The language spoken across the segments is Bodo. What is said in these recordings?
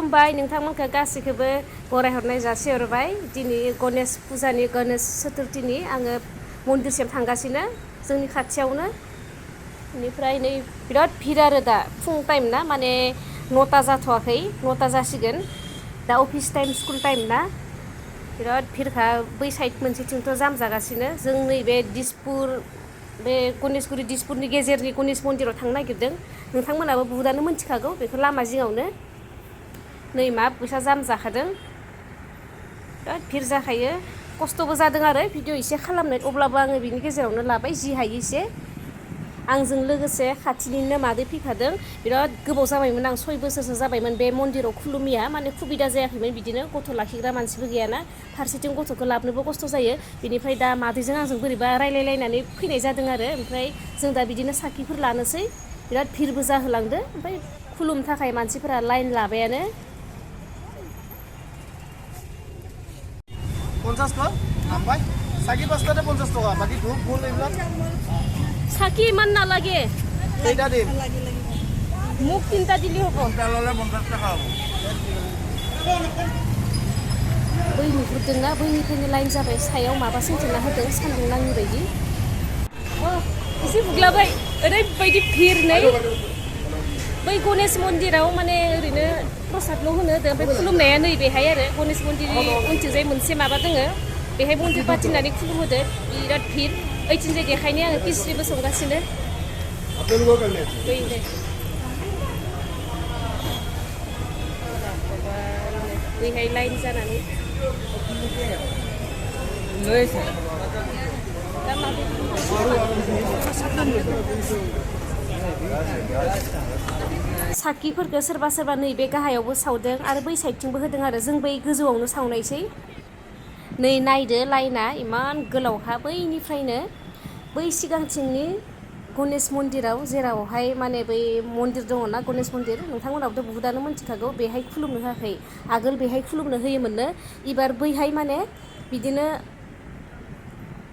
खुलुमबाय नोंथांमोनखौ गासैखौबो बरायहरनाय जासिहरबाय दिनै गणेश फुजानि गणेश चतुर्थीनि आङो मन्दिरसिम थांगासिनो जोंनि खाथियावनो बेनिफ्राय नै बिराद भिर आरो दा फुं टाइम ना माने 9ता जाथ'वाखै 9ता जासिगोन दा अफिस टाइम स्कुल टाइम ना बिराद भिरखा बै साइड मोनसेथिंथ' जाम जागासिनो जों नैबे दिसपुर बे गणेशगुरि दिसपुरनि गेजेरनि गणेश मन्दिराव थांनो नागिरदों नोंथांमोनाबो बुहुदानो मिथिखागौ बेखौ लामा जिङावनो नै मा फैसा जाम जाखादों बिराद भिर जाखायो खस्थ'बो जादों आरो भिडिअ एसे खालामनाय अब्लाबो आङो बिनि गेजेरावनो लाबाय जि हायो एसे आंजों लोगोसे खाथिनिनो मादै फैफादों बिराद गोबाव जाबायमोन आं 6 बोसोरसो जाबायमोन बे मन्दिराव खुलुमिया माने सुबिदा जायाखैमोन बिदिनो गथ' लाखिग्रा मानसिबो गैयाना फारसेथिं गथ'खौ लाबनोबो खस्थ' जायो बेनिफ्राय दा मादैजों आंजों बोरैबा रायलायलायनानै फैनाय जादों आरो ओमफ्राय जों दा बिदिनो साखिफोर लानोसै बिराद भिरबो जाहोलांदो ओमफ्राय खुलुमनो थाखाय मानसिफोरा लाइन लाबायानो 50 টকা আমবাই সাকি বস্তাতে 50 টকা বাকি ধূপ ফুল এইবিলাক সাকি ইমান নালাগে এইটা দিন মুখ তিনটা দিলি হ'ব তাললে 50 টাকা হ'ব बै नुहुरदोंना बैनिफ्रायनो लाइन जाबाय सायाव माबा सोंथेना होदों सान्दुं नाङि बायदि एसे बुग्लाबाय ओरैबायदि भिर नै बै गणेश मन्दिराव माने ओरैनो प्रसादल' होनो होदों ओमफ्राय खुलुमनाया नै बेहाय आरो गणेश मन्दिरनि उनथिंजाय मोनसे माबा दोङो बेहाय मन्दिर पाथिनानै खुलुमहोदो बिराद भिर ओइथिंजाय देखायनो आङो खिस्रिबो संगासिनो बैहाय लाइन जानानै साखिफोरखौ सोरबा सोरबा नैबे गाहायावबो सावदों आरो बै साइडथिंबो होदों आरो जों बै गोजौआवनो सावनायसै नै नायदो लाइना इमान गोलावहा बैनिफ्रायनो बै सिगांथिंनि गणेश मन्दिराव जेरावहाय माने बै मन्दिर दङना गणेश मन्दिर नोंथांमोनाबोथ' बुहुदानो मिथिखागौ बेहाय खुलुमनो होआखै आगोल बेहाय खुलुमनो होयोमोननो एबार बैहाय माने बिदिनो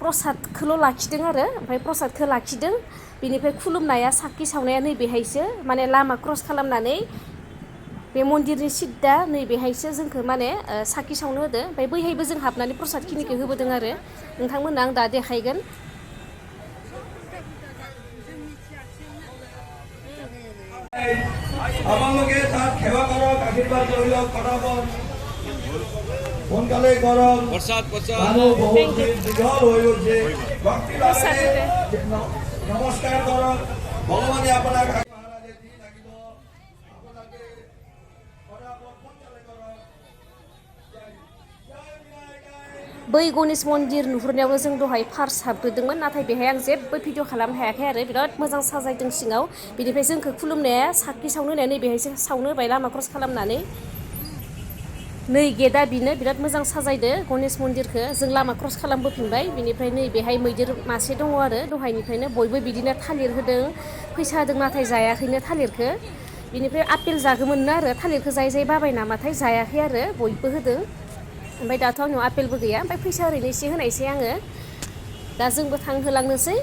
प्रसादखौल' लाखिदों आरो ओमफ्राय प्रसादखौ लाखिदों बेनिफ्राय खुलुमनाया साखि सावनाया नैबेहायसो माने लामा क्रस खालामनानै बे मन्दिरनि सिद्दा नैबेहायसो जोंखौ माने साखि सावनो होदो ओमफ्राय बैहायबो जों हाबनानै प्रसादखिनिखौ होबोदों आरो नोंथांमोननो आं दा देखायगोन আপোনালোকে তাত সেৱা কৰক আশীৰ্বাদ লৈ লওক ফটাফট সোনকালে কৰক মানুহ বহুত দীঘল হৈ গৈছে ভক্তি ভাৱেৰে নমস্কাৰ কৰক ভগৱানে আপোনাক মহাৰাজে দি থাকিব আপোনালোকে ফটাফট সোনকালে কৰক बै गणेश मन्दिर नुहुरनायावनो जों दहाय फार्स्ट हाबग्रोदोंमोन नाथाय बेहाय आं जेबो भिडिअ खालामनो हायाखै आरो बिराद मोजां साजायदों सिङाव बिनिफ्राय जोंखौ खुलुमनाया साखि सावनो होनाया नैबेहायसो सावनो होबाय लामा क्रस खालामनानै नै गेटआ बिनो बिराद मोजां साजायदो गणेश मन्दिरखौ जों लामा क्रस खालामबोफिनबाय बिनिफ्राय नैबेहाय मैदेर मासे दङ आरो दहायनिफ्रायनो बयबो बिदिनो थालिर होदों फैसा होदों नाथाय जायाखैनो थालिरखौ बिनिफ्राय आपेल जागौमोननो आरो थालिरखौ जाय जाय बाबाय नामाथाय जायाखै आरो बयबो होदों ओमफ्राय दाथ' आंनाव आपेलबो गैया ओमफ्राय फैसा ओरैनो एसे होनायसै आङो दा जोंबो थांहोलांनोसै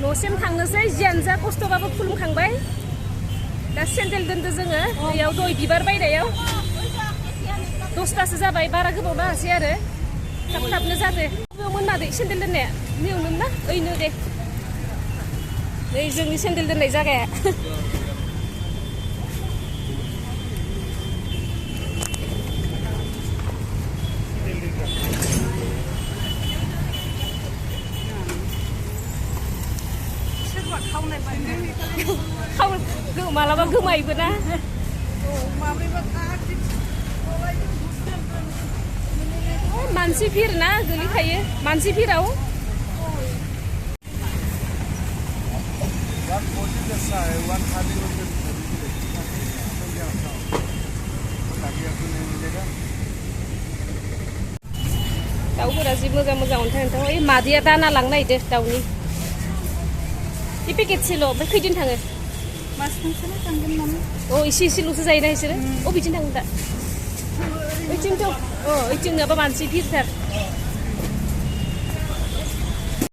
न'सिम थांनोसै जियानो जा खस्थ'बाबो खुलुमखांबाय दा सेन्देल दोनदो जोङो बेयाव दय बिबार बायनायाव 10तासो जाबाय बारा गोबाव नाङासै आरो थाब थाबनो जादो बबेयावमोन मादै सेन्देल दोननाया नैयावनो ना ओइनो दे नै जोंनि सेन्देल दोननाय जागाया मालाबा गोमायोबो ना मानसि भिर ना गोलैखायो मानसि भिराव दाउफोरा जि मोजां मोजां अन्थाइ ओइ मादैया दाना लांनो नागिरदों दाउनि बे पेकेटसेल' ओमफ्राय खैदिन थाङो मास मोनसेल' थांगोन नामा एसे एसेल'सो जायोना बिसोरो बिथिं थाङो दा ओइथिंथ' ओइथिं नङाबा मानसि भिरथार